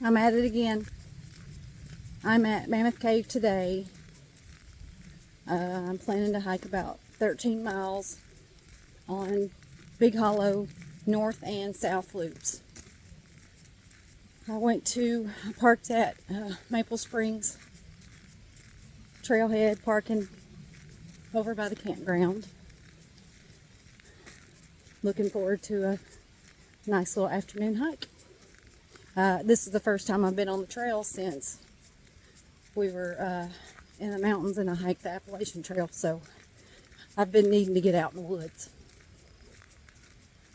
I'm at it again. I'm at Mammoth Cave today. I'm planning to hike about 13 miles on Big Hollow north and south loops. I parked at Maple Springs Trailhead, parking over by the campground. Looking forward to a nice little afternoon hike. This is the first time I've been on the trail since we were in the mountains and I hiked the Appalachian Trail, so I've been needing to get out in the woods.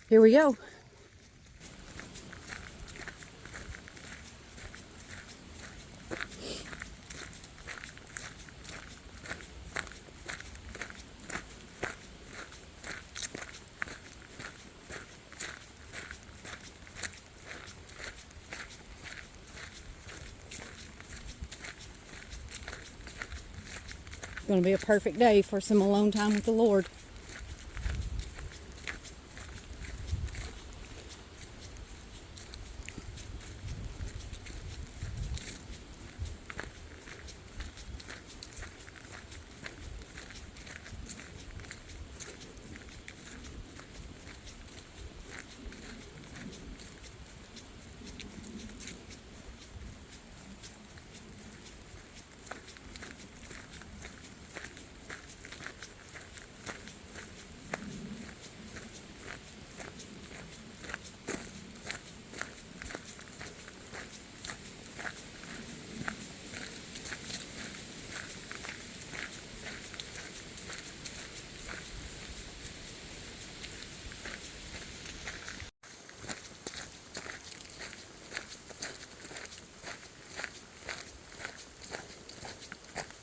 Here we go. It's going to be a perfect day for some alone time with the Lord.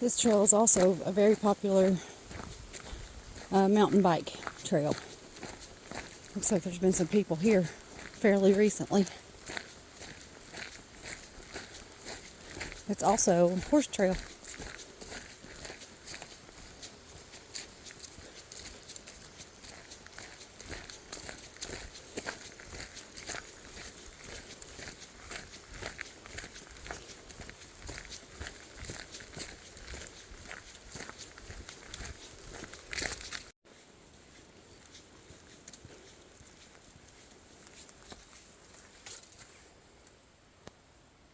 This trail is also a very popular mountain bike trail. Looks like there's been some people here fairly recently. It's also a horse trail.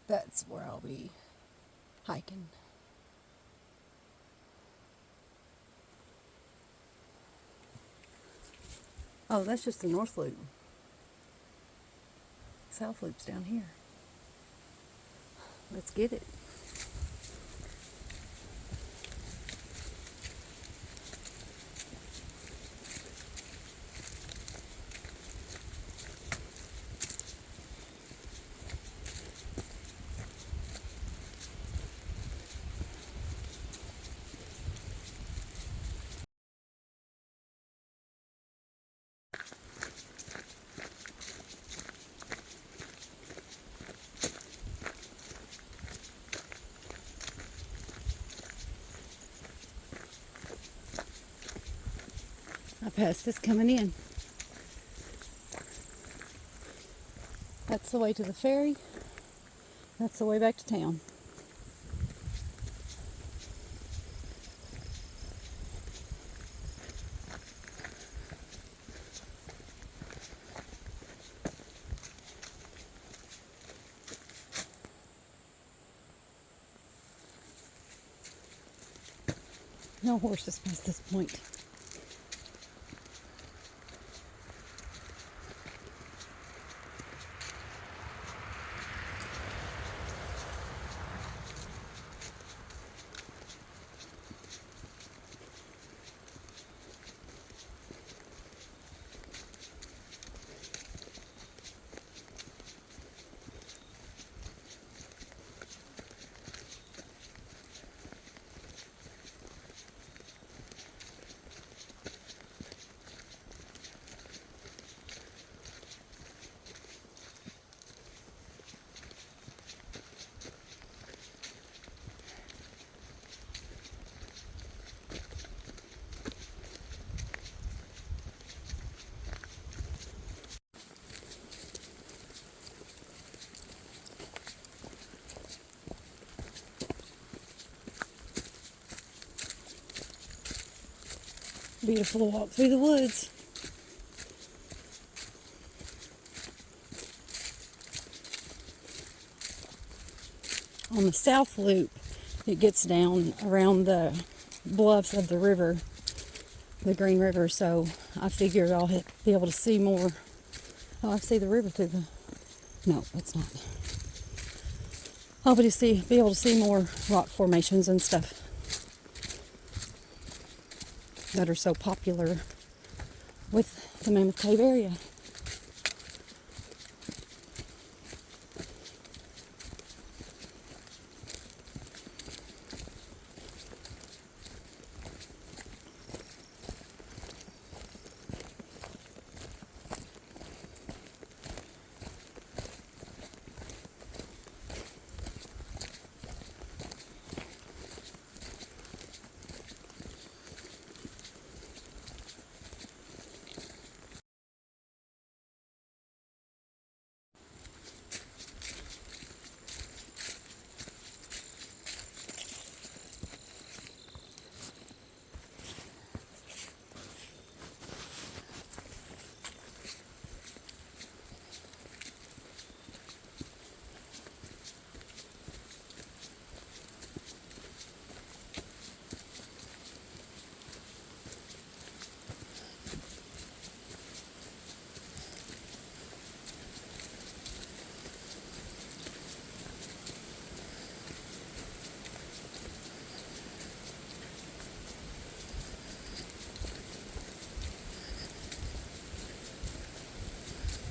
That's where I'll be hiking. Oh, that's just the north loop. South loop's down here. Let's get it. I passed this coming in. That's the way to the ferry. That's the way back to town. No horses past this point. beautiful walk through the woods. On the south loop, it gets down around the bluffs of the river, the Green River, so I figured I'll be able to see more. Oh, I see the river through the... No, it's not. I'll be able to see more rock formations and stuff that are so popular with the Mammoth Cave area.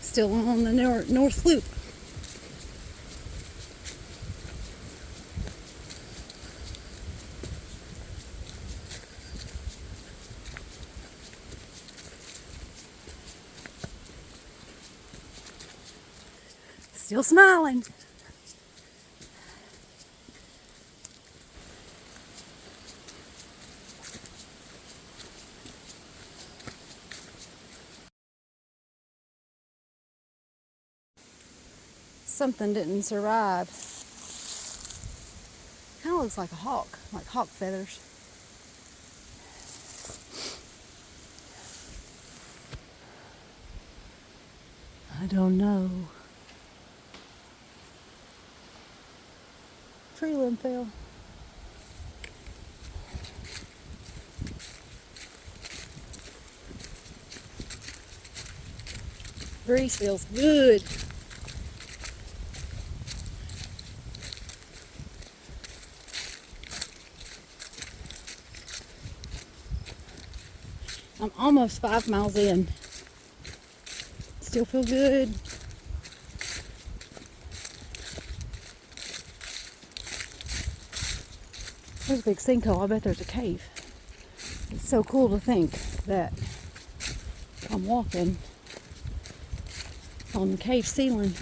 Still on the north loop. Still smiling. Something didn't survive. Kind of looks like a hawk, like hawk feathers. I don't know. Tree limb fell. Breeze feels good. I'm almost 5 miles in. Still feel good. There's a big sinkhole. I bet there's a cave. It's so cool to think that I'm walking on the cave ceiling.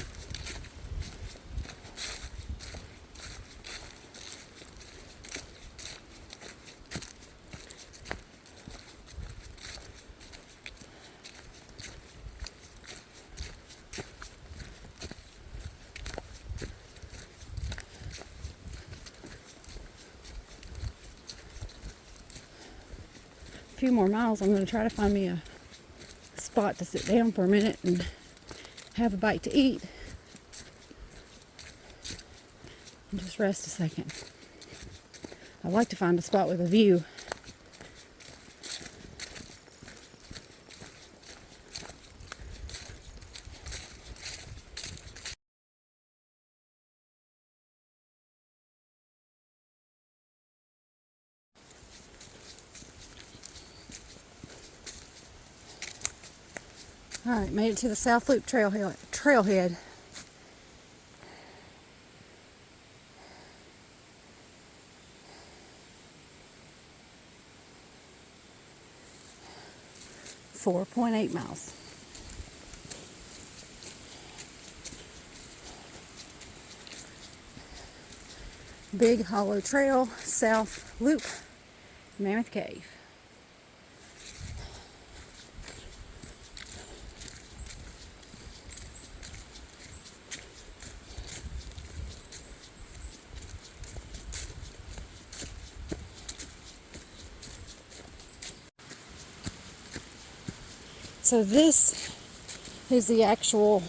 A few more miles. I'm going to try to find me a spot to sit down for a minute and have a bite to eat and just rest a second. I like to find a spot with a view. Alright, made it to the South Loop trailhead. .8 miles. Big Hollow Trail, South Loop, Mammoth Cave. So this is the actual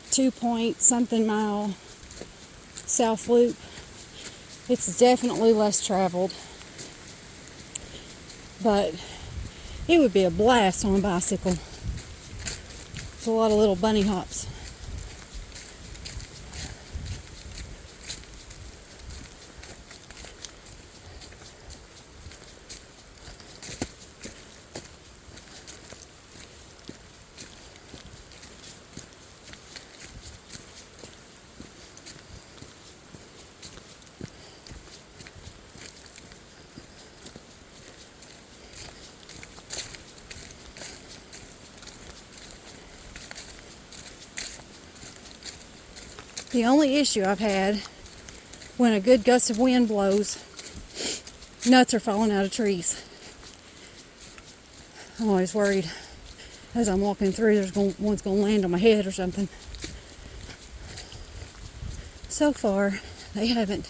2 point something mile south loop. It's definitely less traveled, but it would be a blast on a bicycle. There's a lot of little bunny hops. The only issue I've had when a good gust of wind blows, nuts are falling out of trees. I'm always worried as I'm walking through one's going to land on my head or something. So far, they haven't.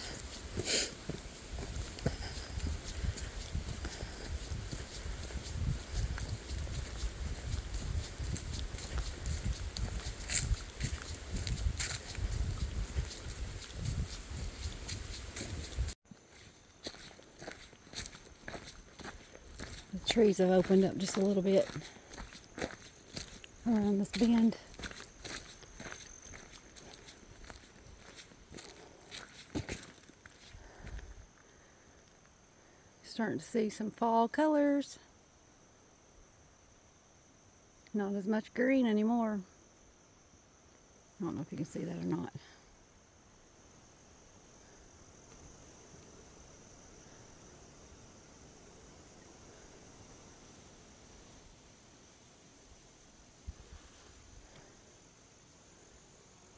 The trees have opened up just a little bit around this bend. Starting to see some fall colors. Not as much green anymore. I don't know if you can see that or not.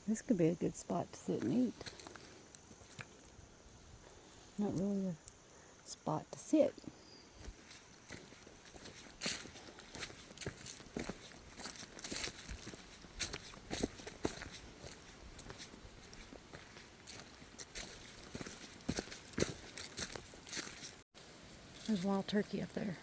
This could be a good spot to sit and eat. Not really a spot to sit. There's wild turkey up there.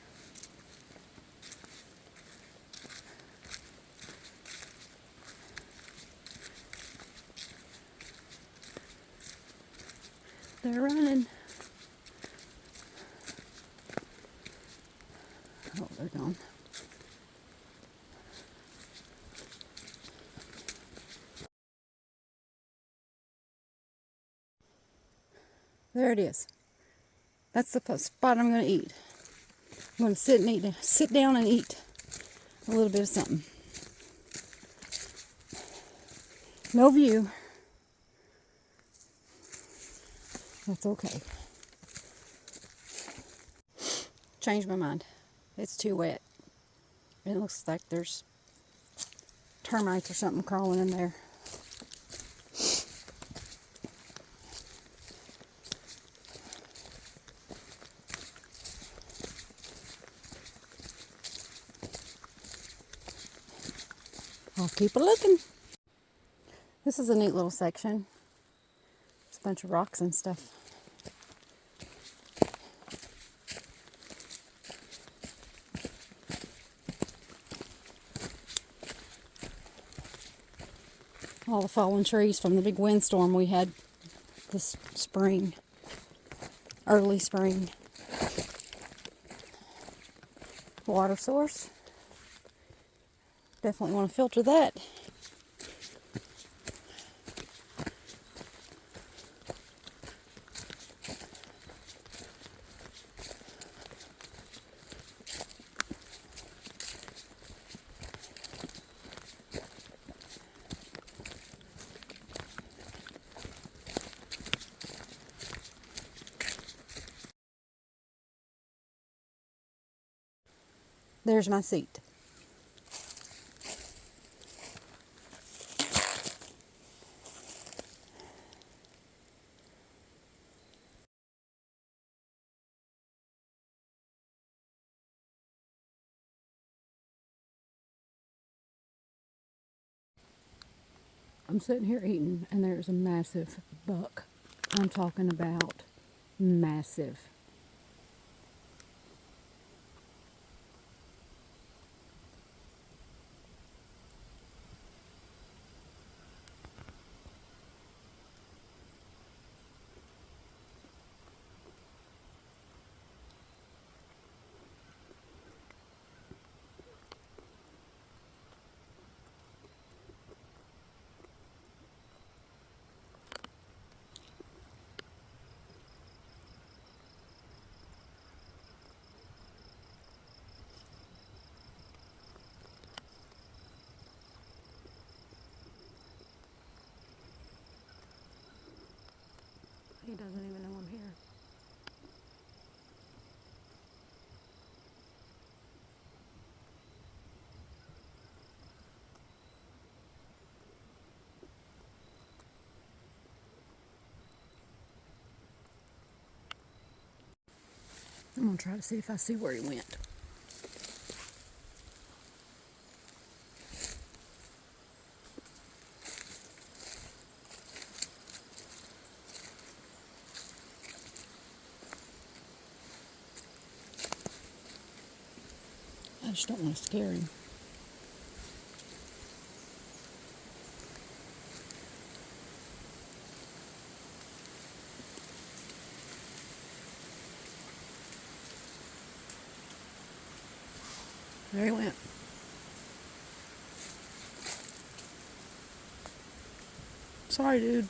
They're running. Oh, they're gone. There it is. That's the spot I'm going to eat. I'm going to sit down and eat a little bit of something. No view. That's okay. Changed my mind. It's too wet. It looks like there's termites or something crawling in there. I'll keep a looking. This is a neat little section. It's a bunch of rocks and stuff. All the fallen trees from the big windstorm we had this spring, early spring. Water source. Definitely want to filter that. There's my seat. I'm sitting here eating, and there's a massive buck. I'm talking about massive. doesn't even know I'm here. I'm gonna try to see if I see where he went. I just don't want to scare him. There he went. Sorry, dude.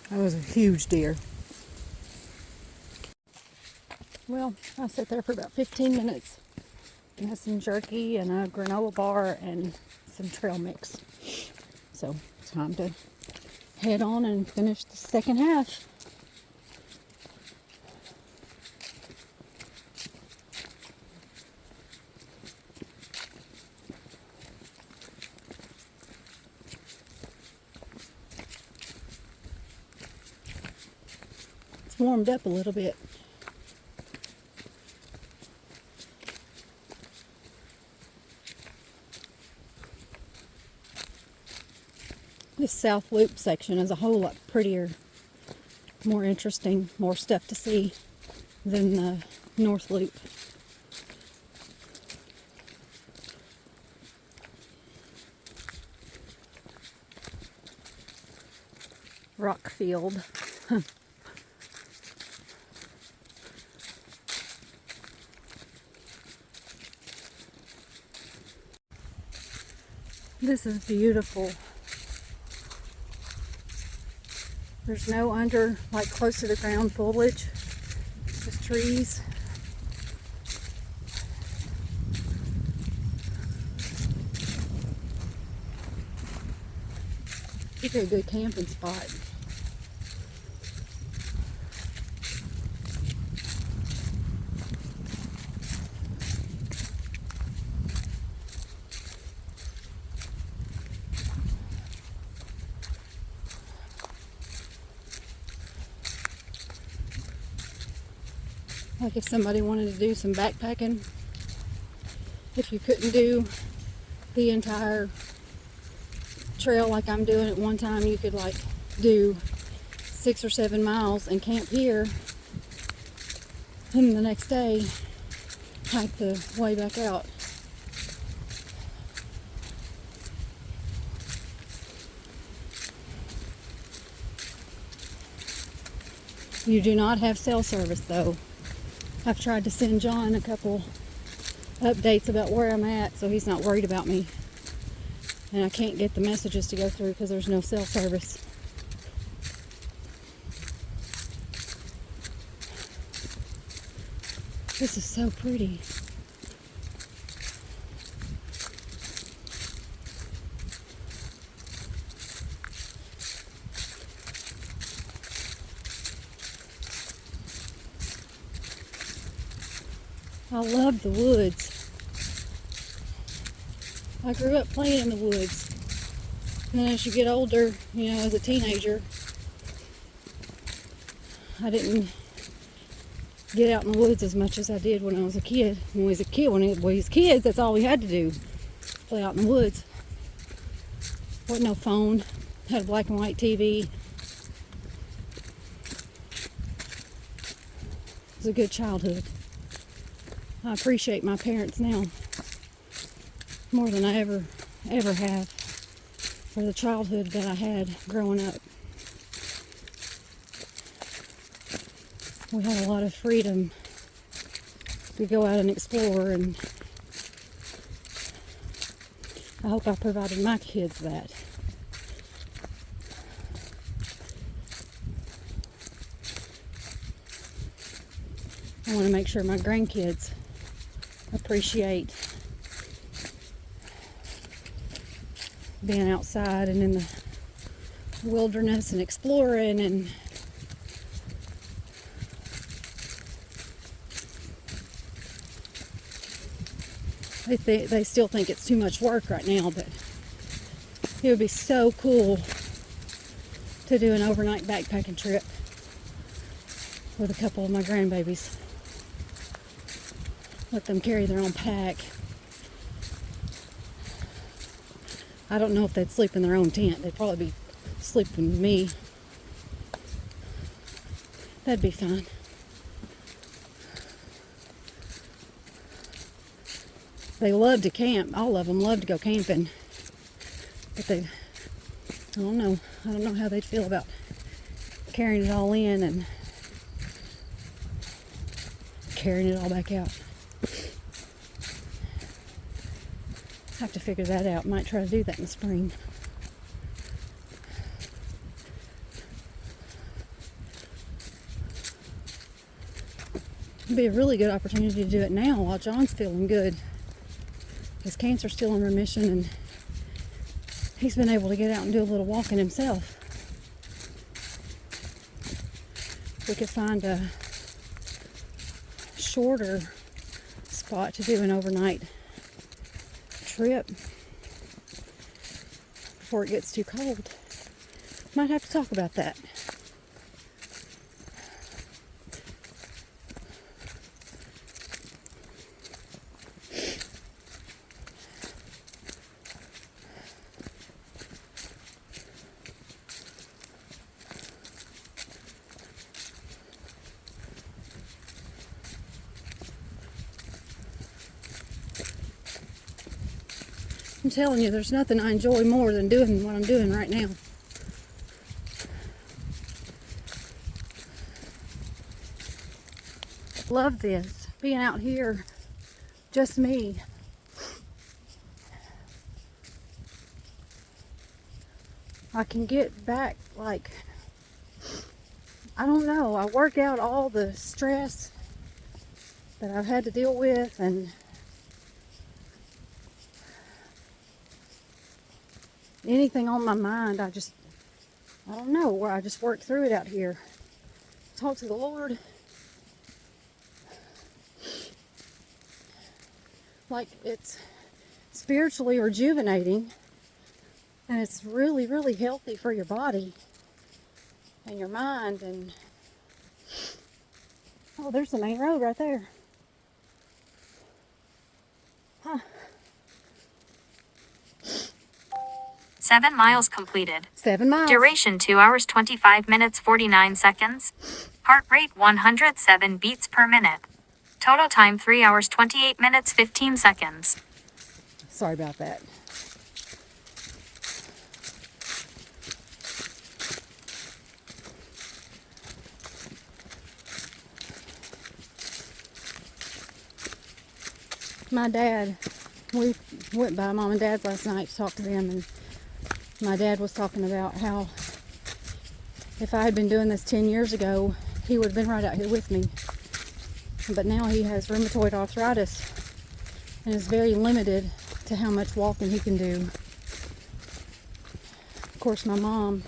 That was a huge deer. Well, I sat there for about 15 minutes and had some jerky and a granola bar and some trail mix. So it's time to head on and finish the second half. It's warmed up a little bit. This South Loop section is a whole lot prettier, more interesting, more stuff to see than the North Loop. Rockfield. This is beautiful. There's no like close to the ground foliage, just trees. It's a good camping spot. Like if somebody wanted to do some backpacking, if you couldn't do the entire trail like I'm doing at one time, you could like do 6 or 7 miles and camp here, and the next day hike the way back out. You do not have cell service though. I've tried to send John a couple updates about where I'm at so he's not worried about me. And I can't get the messages to go through because there's no cell service. This is so pretty. I love the woods. I grew up playing in the woods. And then as you get older, you know, as a teenager, I didn't get out in the woods as much as I did when I was a kid. When we was kids, that's all we had to do. Play out in the woods. Wasn't no phone. Had a black and white TV. It was a good childhood. I appreciate my parents now more than I ever have for the childhood that I had growing up. We had a lot of freedom to go out and explore, and I hope I provided my kids that. I want to make sure my grandkids appreciate being outside and in the wilderness and exploring, and they still think it's too much work right now, but it would be so cool to do an overnight backpacking trip with a couple of my grandbabies. Let them carry their own pack. I don't know if they'd sleep in their own tent. They'd probably be sleeping with me. That'd be fine. They love to camp. All of them love to go camping. But I don't know. I don't know how they'd feel about carrying it all in and carrying it all back out. Have to figure that out. Might try to do that in the spring. It'd be a really good opportunity to do it now while John's feeling good. His cancer's still in remission, and he's been able to get out and do a little walking himself. We could find a shorter spot to do an overnight trip before it gets too cold. Might have to talk about that. I'm telling you, there's nothing I enjoy more than doing what I'm doing right now. Love this, being out here, just me. I can get back, like, I don't know, I work out all the stress that I've had to deal with, and anything on my mind, I don't know, where I just work through it out here. Talk to the Lord. Like, it's spiritually rejuvenating, and it's really, really healthy for your body and your mind. And oh, there's the main road right there. Huh. 7 miles completed. 7 miles. Duration 2 hours 25 minutes 49 seconds. Heart rate 107 beats per minute. Total time 3 hours 28 minutes 15 seconds. Sorry about that. My dad, we went by Mom and Dad's last night to talk to them, and my dad was talking about how if I had been doing this 10 years ago, he would have been right out here with me. But now he has rheumatoid arthritis and is very limited to how much walking he can do. Of course, my mom,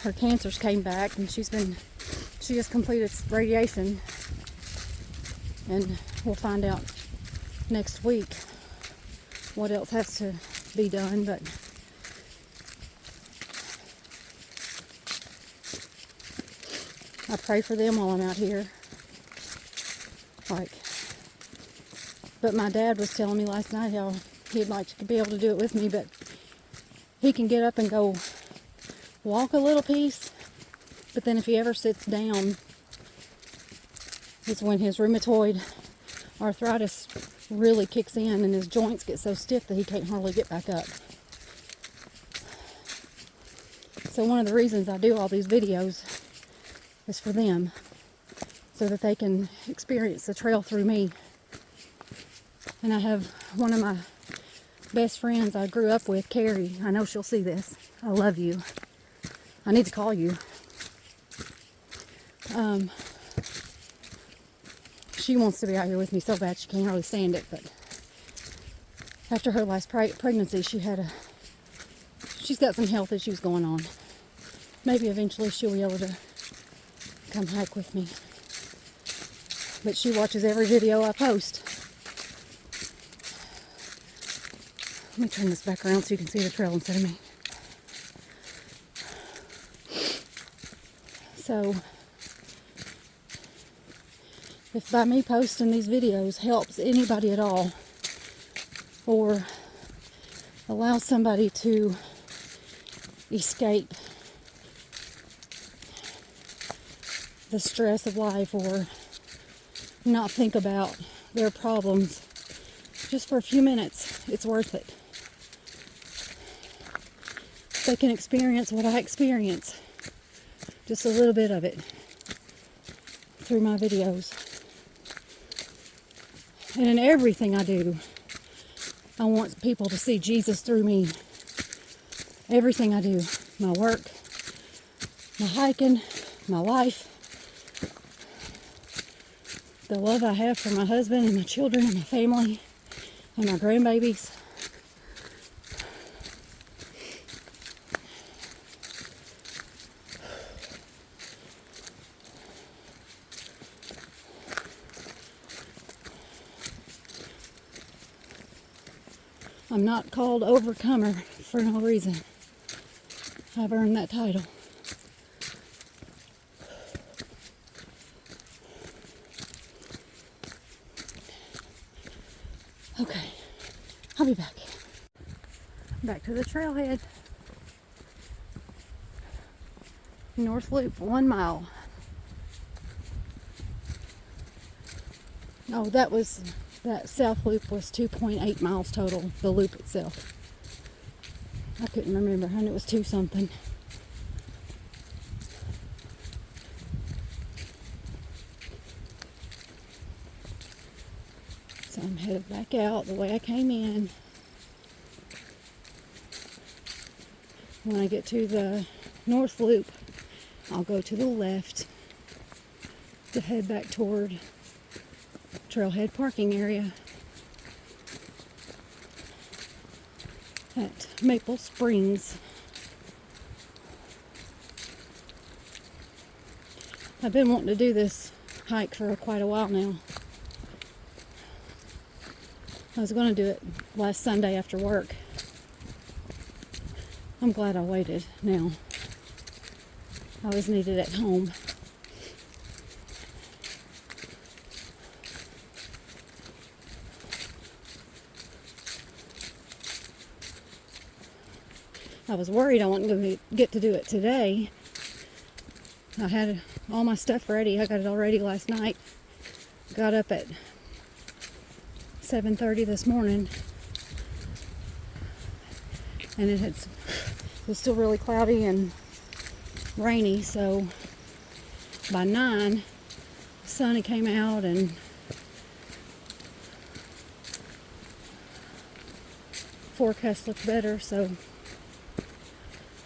her cancers came back, and she just completed radiation, and we'll find out next week what else has to be done. But I pray for them while I'm out here. But my dad was telling me last night how he'd like to be able to do it with me, but he can get up and go walk a little piece, but then if he ever sits down, it's when his rheumatoid arthritis really kicks in and his joints get so stiff that he can't hardly get back up. So one of the reasons I do all these videos is for them, so that they can experience the trail through me. And I have one of my best friends I grew up with, Carrie. I know she'll see this. I love you. I need to call you. She wants to be out here with me so bad she can't hardly stand it. But after her last pregnancy, she she's got some health issues going on. Maybe eventually she'll be able to come hike with me. But she watches every video I post. Let me turn this back around so you can see the trail instead of me. So, if by me posting these videos helps anybody at all, or allows somebody to escape the stress of life or not think about their problems just for a few minutes, it's worth it. They can experience what I experience, just a little bit of it, through my videos. And in everything I do, I want people to see Jesus through me. Everything I do, my work, my hiking, my life, the love I have for my husband and my children and my family and my grandbabies. I'm not called overcomer for no reason. I've earned that title. Okay, I'll be back. Back to the trailhead. North Loop, 1 mile. Oh, that south loop was 2.8 miles total, the loop itself. I couldn't remember, I knew it was 2 something. So I'm headed back out the way I came in. When I get to the north loop, I'll go to the left to head back toward trailhead parking area at Maple Springs. I've been wanting to do this hike for quite a while now. I was going to do it last Sunday after work. I'm glad I waited now. I was needed at home. I was worried I wasn't going to get to do it today. I had all my stuff ready. I got it all ready last night. Got up at 7:30 this morning. And it was still really cloudy and rainy, so by 9, the sun came out and forecast looked better, so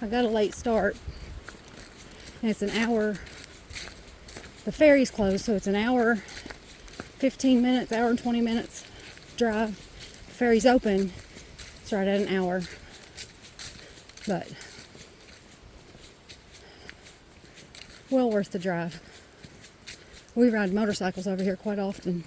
I got a late start. And it's an hour. The ferry's closed, so it's an hour, 15 minutes, hour and 20 minutes drive. The ferry's open. It's right at an hour. But well worth the drive. We ride motorcycles over here quite often.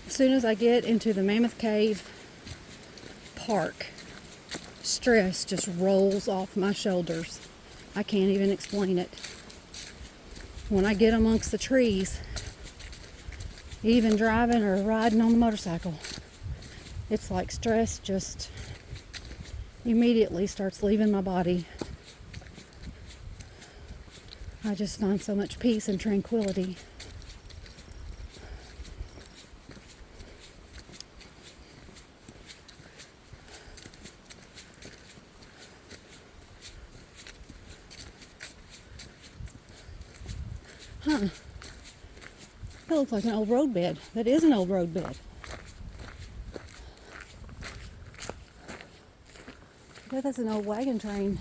As soon as I get into the Mammoth Cave Park, stress just rolls off my shoulders. I can't even explain it. When I get amongst the trees, even driving or riding on the motorcycle, it's like stress just immediately starts leaving my body. I just find so much peace and tranquility. Huh. That looks like an old road bed. That is an old road bed. I bet that's an old wagon train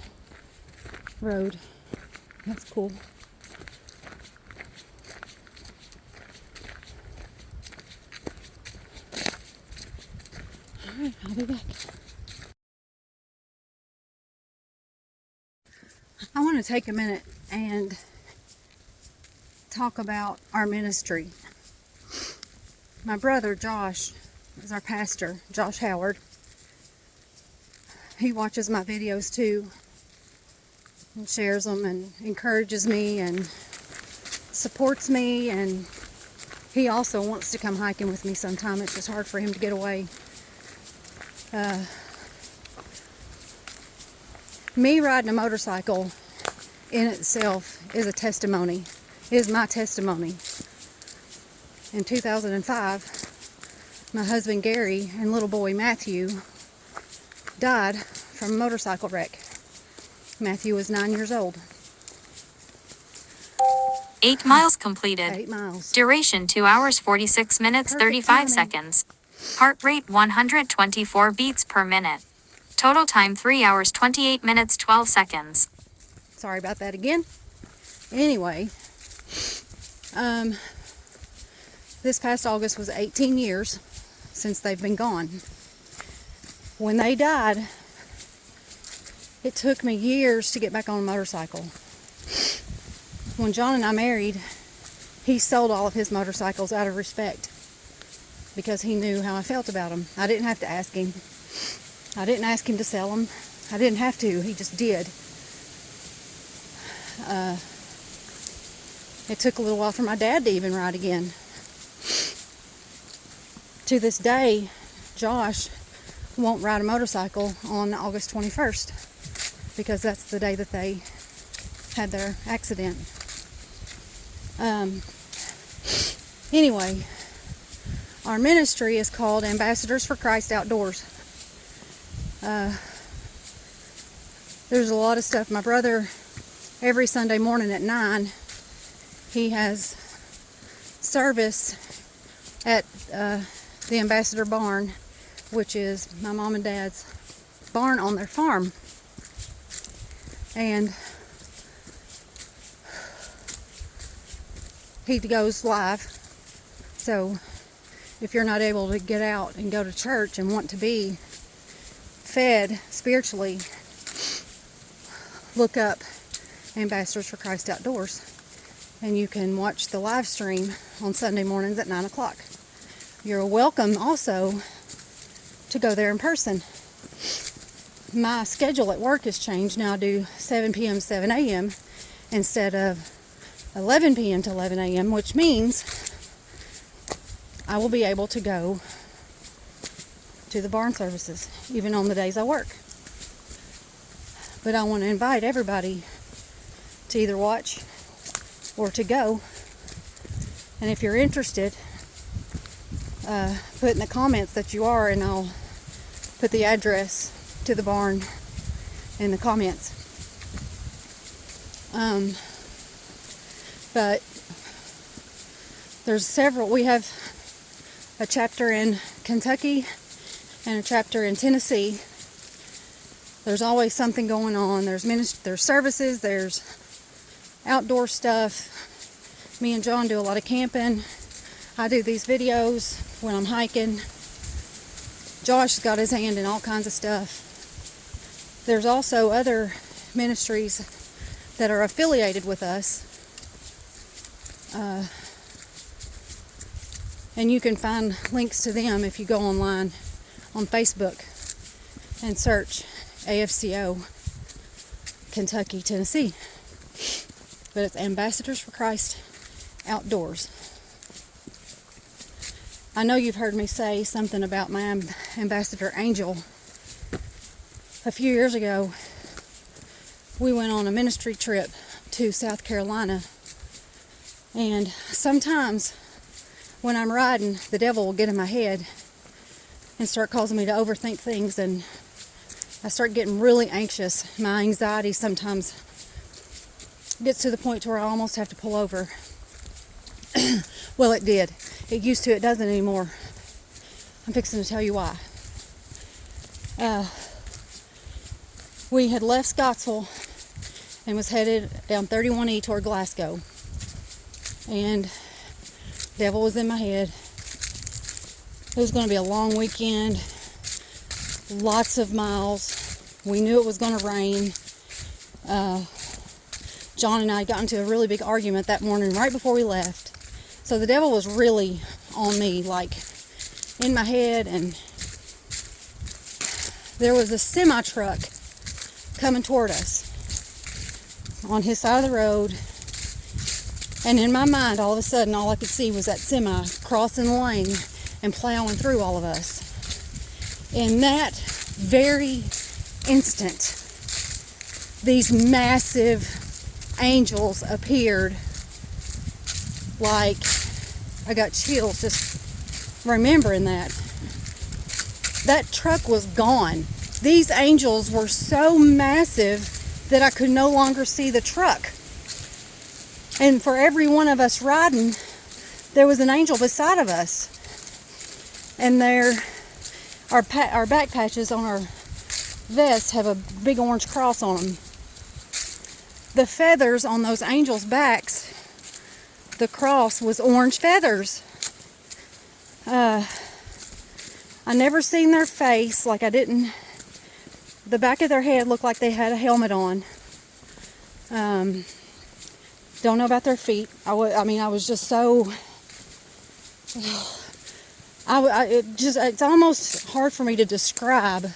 road. That's cool. Alright, I'll be back. I want to take a minute and talk about our ministry. My brother Josh is our pastor, Josh Howard. He watches my videos too and shares them and encourages me and supports me, and he also wants to come hiking with me sometime. It's just hard for him to get away. Me riding a motorcycle in itself is a testimony, is my testimony. In 2005, my husband Gary and little boy Matthew died from a motorcycle wreck. Matthew was 9 years old. 8 miles completed. 8 miles. Duration 2 hours 46 minutes Perfect 35 timing. seconds. Heart rate 124 beats per minute. Total time 3 hours 28 minutes 12 seconds. Sorry about that again. Anyway, this past August was 18 years since they've been gone. When they died, it took me years to get back on a motorcycle. When John and I married, he sold all of his motorcycles out of respect because he knew how I felt about them. I didn't have to ask him. I didn't ask him to sell them. I didn't have to. He just did. It took a little while for my dad to even ride again. To this day, Josh won't ride a motorcycle on August 21st because that's the day that they had their accident. Anyway, our ministry is called Ambassadors for Christ Outdoors. There's a lot of stuff. My brother, every Sunday morning at 9, he has service at the Ambassador barn, which is my mom and dad's barn on their farm. And he goes live. So if you're not able to get out and go to church and want to be fed spiritually, look up Ambassadors for Christ Outdoors, and you can watch the live stream on Sunday mornings at 9 o'clock. You're welcome also to go there in person. My schedule at work has changed. Now I do 7 p.m. 7 a.m. instead of 11 p.m. to 11 a.m., which means I will be able to go to the barn services even on the days I work. But I want to invite everybody to either watch or to go. And if you're interested, put in the comments that you are, and I'll put the address to the barn in the comments. But there's several. We have a chapter in Kentucky and a chapter in Tennessee. There's always something going on. There's services, there's outdoor stuff. Me and John do a lot of camping. I do these videos when I'm hiking. Josh's got his hand in all kinds of stuff. There's also other ministries that are affiliated with us. And you can find links to them if you go online on Facebook and search AFCO, Kentucky, Tennessee. But it's Ambassadors for Christ Outdoors. I know you've heard me say something about my ambassador Angel. A few years ago, we went on a ministry trip to South Carolina. And sometimes when I'm riding, the devil will get in my head and start causing me to overthink things, and I start getting really anxious. My anxiety sometimes gets to the point to where I almost have to pull over. Well, it did. It used to. It doesn't anymore. I'm fixing to tell you why. We had left Scottsville and was headed down 31E toward Glasgow. And devil was in my head. It was going to be a long weekend. lots of miles. We knew it was going to rain. John and I got into a really big argument that morning right before we left. So the devil was really on me, like in my head, and there was a semi truck coming toward us on his side of the road, and in my mind, all of a sudden, all I could see was that semi crossing the lane and plowing through all of us. In that very instant, these massive angels appeared. Like, I got chills just remembering that. That truck was gone. These angels were so massive that I could no longer see the truck. And for every one of us riding, there was an angel beside of us. And our back patches on our vests have a big orange cross on them. The feathers on those angels' backs, the cross was orange feathers. I never seen their face, like I didn't. The back of their head looked like they had a helmet on. Don't know about their feet. I was just so. It's almost hard for me to describe.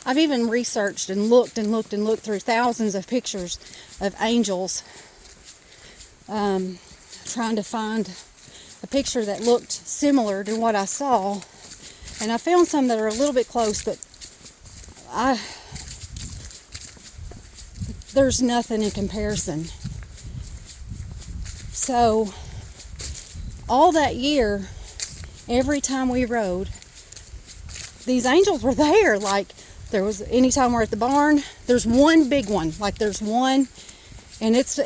I've even researched and looked through thousands of pictures of angels, trying to find a picture that looked similar to what I saw, and I found some that are a little bit close, but there's nothing in comparison. So all that year, every time we rode, these angels were there. Like, there was, anytime we're at the barn, there's one big one. Like, there's one, and it's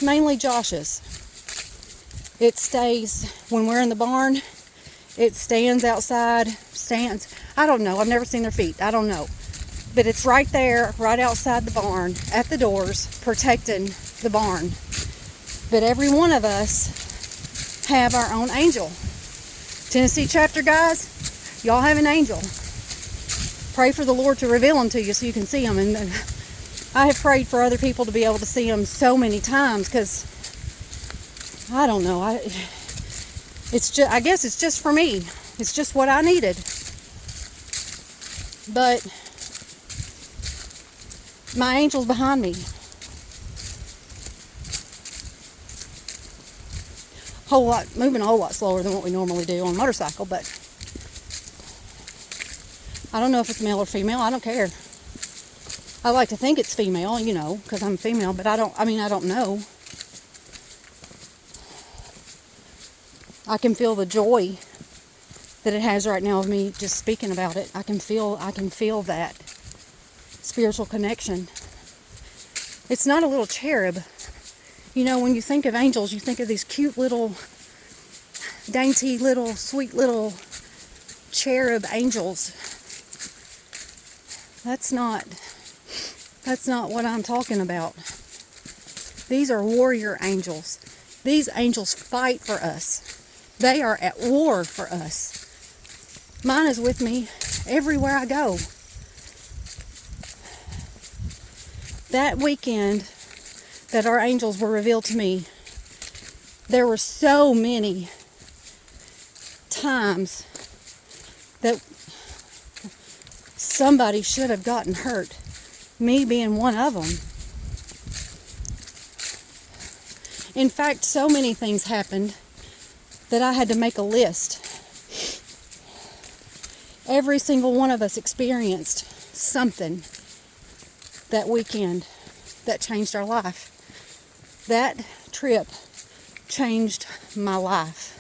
mainly Josh's. It stays when we're in the barn. It stands outside, I don't know, I've never seen their feet, I don't know. But it's right there, right outside the barn, at the doors, protecting the barn. But every one of us have our own angel. Tennessee chapter, guys, y'all have an angel. Pray for the Lord to reveal them to you so you can see them. And I have prayed for other people to be able to see them so many times, because I don't know, I guess it's just for me. It's just what I needed. But my angel's behind me. Moving a whole lot slower than what we normally do on a motorcycle, but I don't know if it's male or female. I don't care. I like to think it's female, because I'm female, but I don't know. I can feel the joy that it has right now of me just speaking about it. I can feel that spiritual connection. It's not a little cherub. When you think of angels, you think of these cute little, dainty little, sweet little cherub angels. That's not what I'm talking about. These are warrior angels. These angels fight for us. They are at war for us. Mine is with me everywhere I go. That weekend that our angels were revealed to me, there were so many times that somebody should have gotten hurt, me being one of them. In fact, so many things happened that I had to make a list. Every single one of us experienced something that weekend that changed our life. That trip changed my life.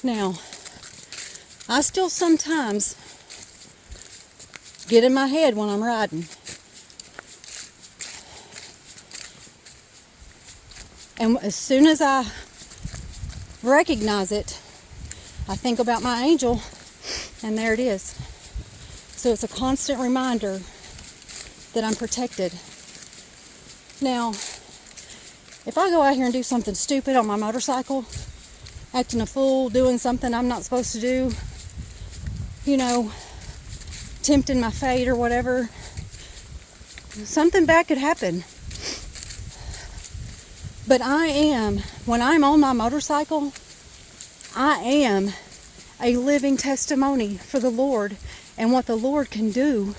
Now, I still sometimes get in my head when I'm riding. And as soon as I recognize it, I think about my angel, and there it is. So it's a constant reminder that I'm protected. Now, if I go out here and do something stupid on my motorcycle, acting a fool, doing something I'm not supposed to do, you know, tempting my fate or whatever, something bad could happen. But when I'm on my motorcycle, I am a living testimony for the Lord and what the Lord can do.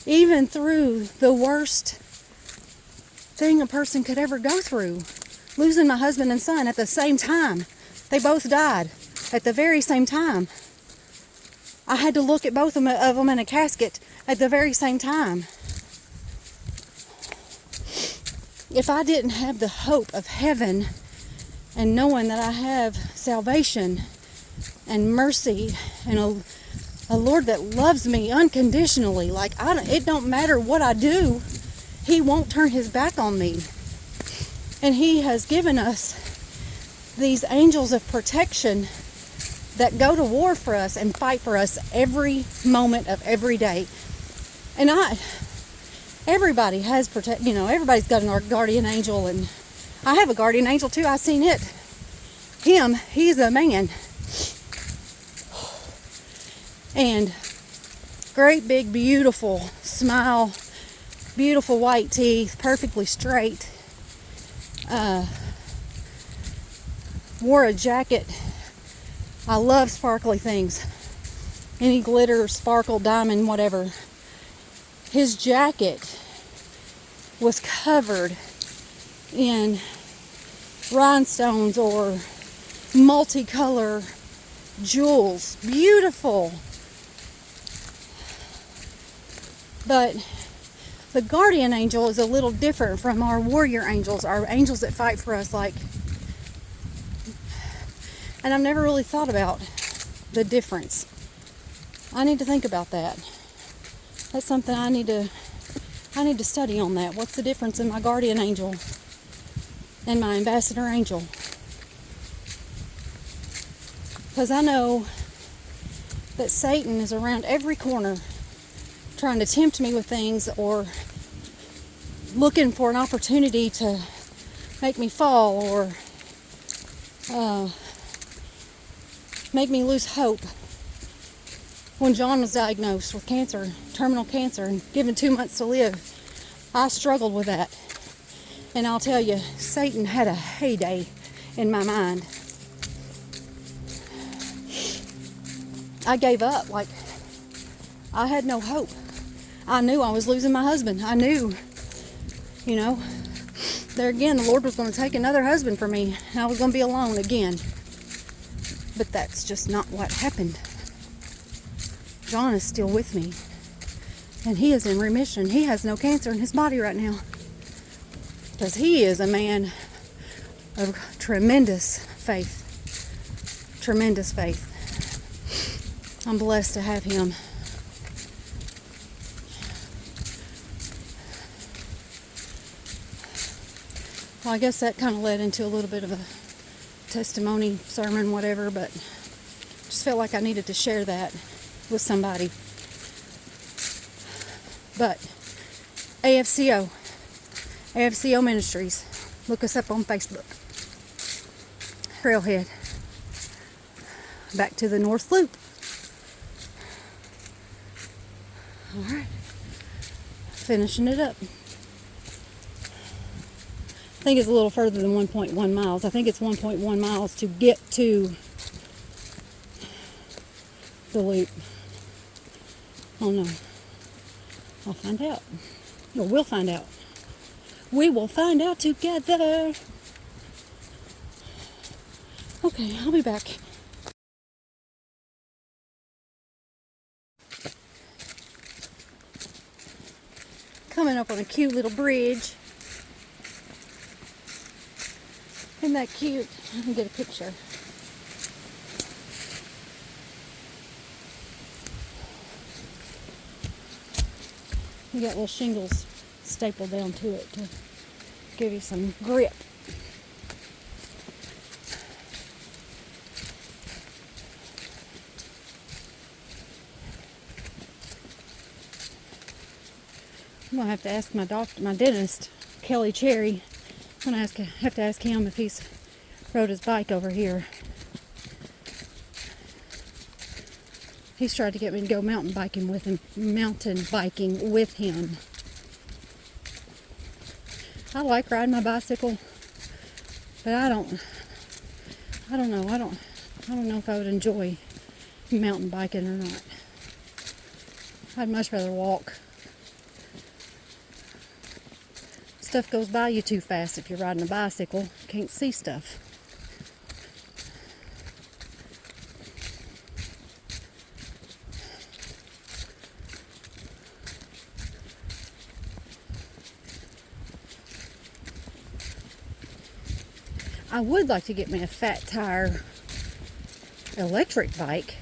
Even through the worst thing a person could ever go through, losing my husband and son at the same time. They both died at the very same time. I had to look at both of them in a casket at the very same time. If I didn't have the hope of heaven and knowing that I have salvation and mercy and a Lord that loves me unconditionally, like it don't matter what I do, He won't turn His back on me. And He has given us these angels of protection that go to war for us and fight for us every moment of every day. And everybody has everybody's got a guardian angel, and I have a guardian angel too. I seen it. He's a man. And great big beautiful smile, beautiful white teeth, perfectly straight. Wore a jacket. I love sparkly things. Any glitter, sparkle, diamond, whatever. His jacket was covered in rhinestones or multicolor jewels. Beautiful. But the guardian angel is a little different from our warrior angels, our angels that fight for us. And I've never really thought about the difference. I need to think about that. That's something I need to study on that. What's the difference in my guardian angel and my ambassador angel? Because I know that Satan is around every corner trying to tempt me with things or looking for an opportunity to make me fall or make me lose hope. When John was diagnosed with cancer, terminal cancer, and given 2 months to live, I struggled with that. And I'll tell you, Satan had a heyday in my mind. I gave up. I had no hope. I knew I was losing my husband. I knew, there again, the Lord was going to take another husband for me, and I was going to be alone again. But that's just not what happened. John is still with me, and he is in remission. He has no cancer in his body right now, because he is a man of tremendous faith. Tremendous faith. I'm blessed to have him. Well, I guess that kind of led into a little bit of a testimony, sermon, whatever, but just felt like I needed to share that with somebody. But AFCO Ministries, look us up on Facebook. Trailhead, back to the North Loop. All right, finishing it up. I think it's a little further than 1.1 miles. I think it's 1.1 miles to get to the loop. Oh no. I'll find out. Or we'll find out. We will find out together. Okay, I'll be back. Coming up on a cute little bridge. Isn't that cute? Let me get a picture. You got little shingles stapled down to it to give you some grip. I'm gonna have to ask my dentist, Kelly Cherry, gonna have to ask him if he's rode his bike over here. He's tried to get me to go mountain biking with him. I like riding my bicycle, but I don't know. I don't know if I would enjoy mountain biking or not. I'd much rather walk. Stuff goes by you too fast if you're riding a bicycle. You can't see stuff. I would like to get me a fat tire electric bike.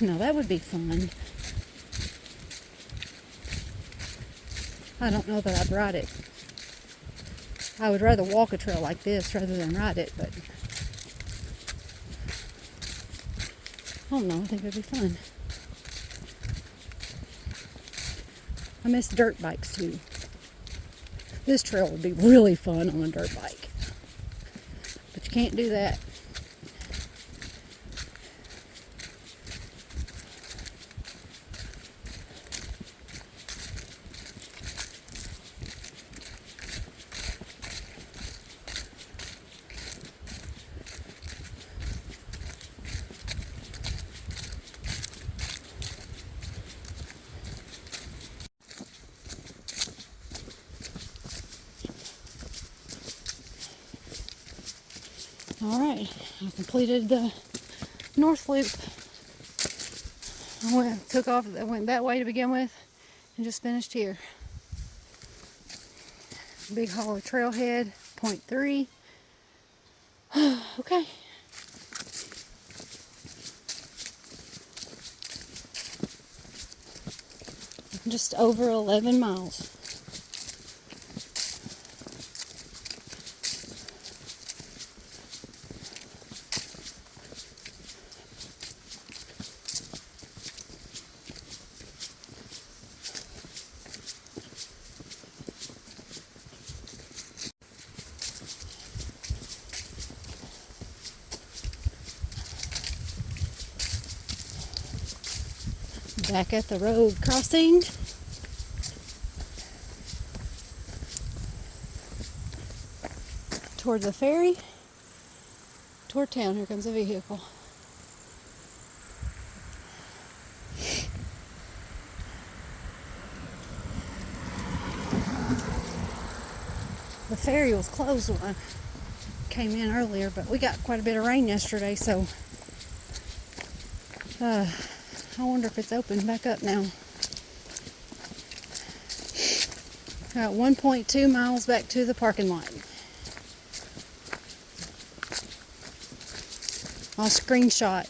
Now that would be fun. I don't know that I'd ride it. I would rather walk a trail like this rather than ride it, but I don't know, I think it'd be fun. I miss dirt bikes too. This trail would be really fun on a dirt bike. But you can't do that. Alright, I completed the north loop. I went that way to begin with and just finished here. Big hollow trailhead, 0.3. Okay. Just over 11 miles. Back at the road crossing. Toward the ferry. Toward town. Here comes a vehicle. The ferry was closed when I came in earlier, but we got quite a bit of rain yesterday, so I wonder if it's open back up now. Got 1.2 miles back to the parking lot. I'll screenshot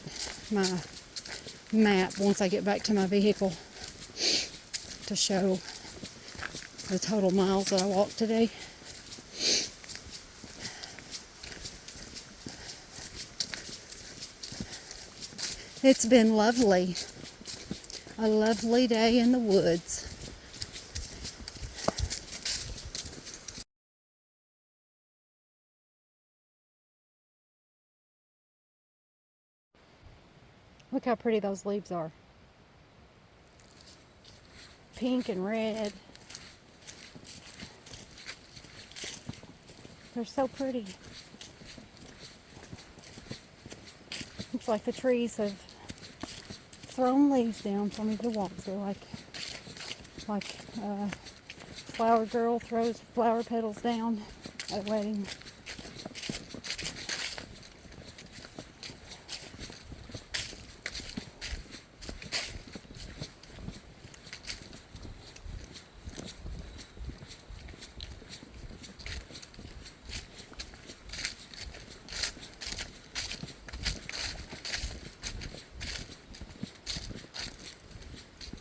my map once I get back to my vehicle to show the total miles that I walked today. It's been lovely. A lovely day in the woods. Look how pretty those leaves are. Pink and red. They're so pretty. Looks like the trees have thrown leaves down for me to walk through, like flower girl throws flower petals down at weddings.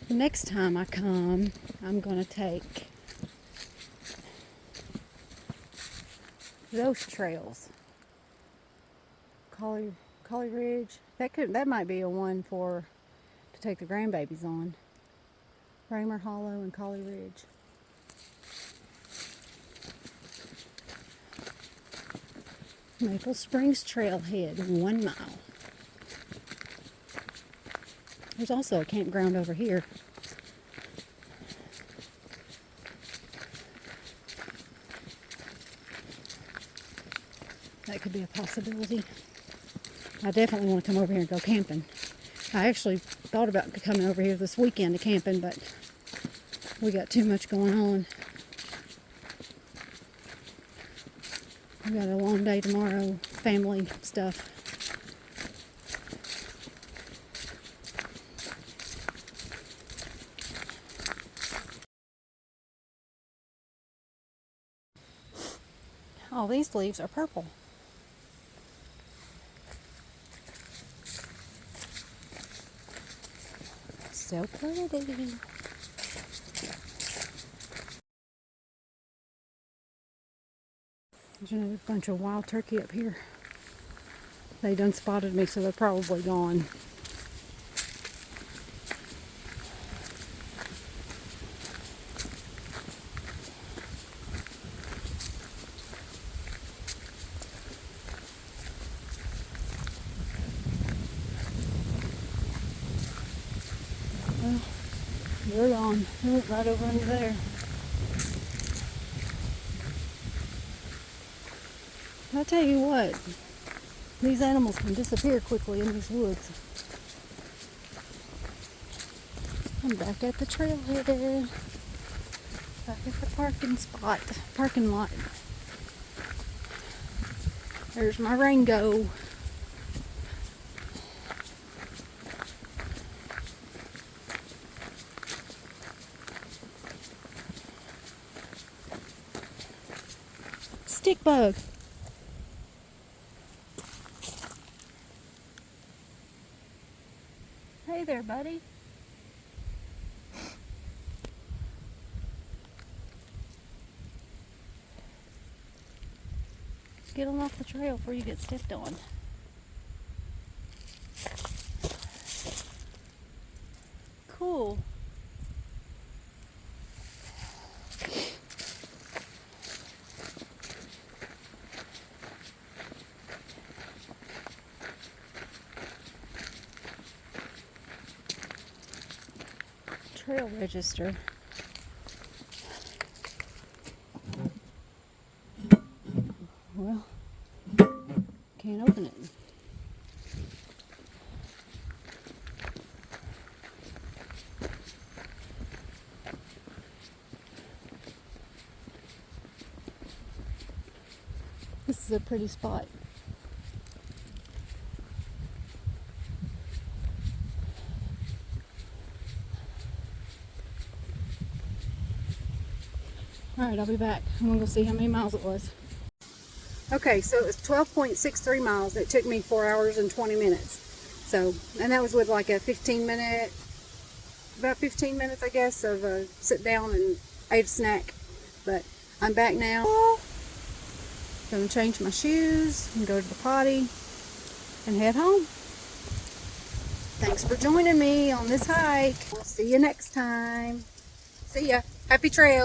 The next time I come, I'm going to take those trails. Collie Ridge. That might be a one to take the grandbabies on. Raymer Hollow and Collie Ridge. Maple Springs Trailhead, 1 mile. There's also a campground over here. That could be a possibility. I definitely want to come over here and go camping. I actually thought about coming over here this weekend to camping, but we got too much going on. We got a long day tomorrow, family stuff. All these leaves are purple. So pretty. There's another bunch of wild turkey up here. They done spotted me, so they're probably gone. Well, they're gone. They went right over under there. I tell you what, these animals can disappear quickly in these woods. I'm back at the trailhead. Back at the parking lot. There's my Rango. Stick bug. Hey there, buddy. Get on off the trail before you get stepped on. Cool. Trail register. Well, can't open it. This is a pretty spot. Alright, I'll be back. I'm gonna go see how many miles it was. Okay, so it was 12.63 miles. It took me 4 hours and 20 minutes. So, and that was with like a 15 minutes, I guess, of a sit down and ate a snack. But I'm back now. Gonna change my shoes and go to the potty and head home. Thanks for joining me on this hike. I'll see you next time. See ya. Happy trails.